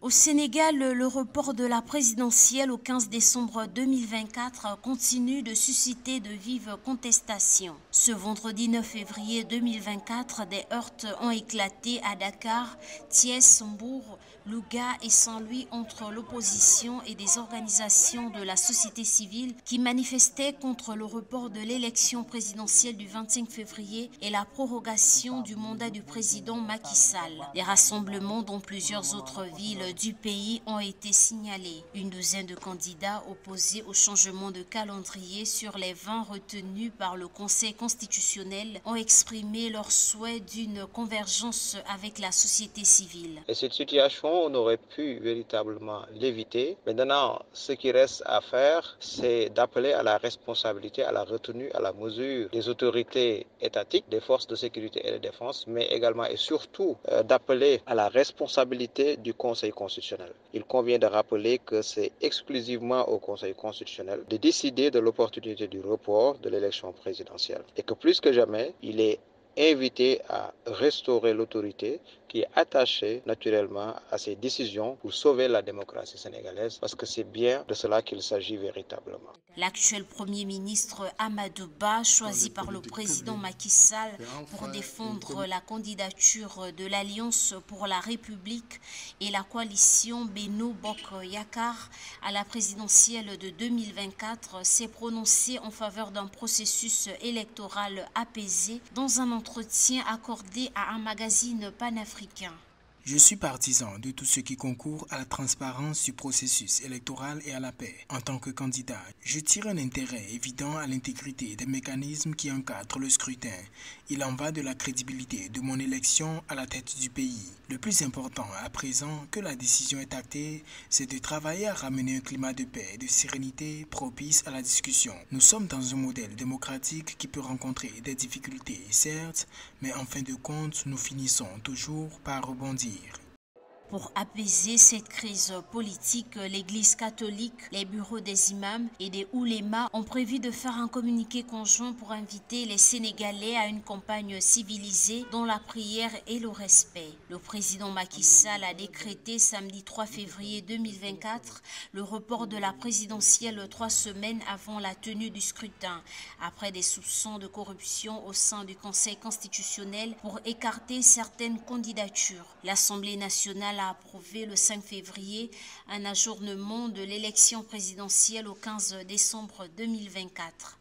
Au Sénégal, le report de la présidentielle au 15 décembre 2024 continue de susciter de vives contestations. Ce vendredi 9 février 2024, des heurts ont éclaté à Dakar, Thiès, Mbour, Louga et Saint-Louis entre l'opposition et des organisations de la société civile qui manifestaient contre le report de l'élection présidentielle du 25 février et la prorogation du mandat du président Macky Sall. Des rassemblements dans plusieurs autres villes du pays ont été signalés. Une douzaine de candidats opposés au changement de calendrier sur les 20 retenus par le Conseil constitutionnel ont exprimé leur souhait d'une convergence avec la société civile. Et cette situation, on aurait pu véritablement l'éviter. Maintenant, ce qui reste à faire, c'est d'appeler à la responsabilité, à la retenue, à la mesure des autorités étatiques, des forces de sécurité et de défense, mais également et surtout d'appeler à la responsabilité du Conseil constitutionnel. Il convient de rappeler que c'est exclusivement au Conseil constitutionnel de décider de l'opportunité du report de l'élection présidentielle et que plus que jamais, il est invité à restaurer l'autorité qui est attachée naturellement à ces décisions pour sauver la démocratie sénégalaise parce que c'est bien de cela qu'il s'agit véritablement. L'actuel Premier ministre Amadou Ba, choisi par le président Macky Sall pour défendre la candidature de l'Alliance pour la République et la coalition Benno Bokk Yakaar à la présidentielle de 2024, s'est prononcé en faveur d'un processus électoral apaisé dans un entretien accordé à un magazine panafricain. Je suis partisan de tout ce qui concourt à la transparence du processus électoral et à la paix. En tant que candidat, je tire un intérêt évident à l'intégrité des mécanismes qui encadrent le scrutin. Il en va de la crédibilité de mon élection à la tête du pays. Le plus important à présent que la décision est actée, c'est de travailler à ramener un climat de paix et de sérénité propice à la discussion. Nous sommes dans un modèle démocratique qui peut rencontrer des difficultés, certes, mais en fin de compte, nous finissons toujours par rebondir. Pour apaiser cette crise politique, l'Église catholique, les bureaux des imams et des oulémas ont prévu de faire un communiqué conjoint pour inviter les Sénégalais à une campagne civilisée dans la prière et le respect. Le président Macky Sall a décrété samedi 3 février 2024 le report de la présidentielle 3 semaines avant la tenue du scrutin, après des soupçons de corruption au sein du Conseil constitutionnel pour écarter certaines candidatures. L'Assemblée nationale a approuvé le 5 février un ajournement de l'élection présidentielle au 15 décembre 2024.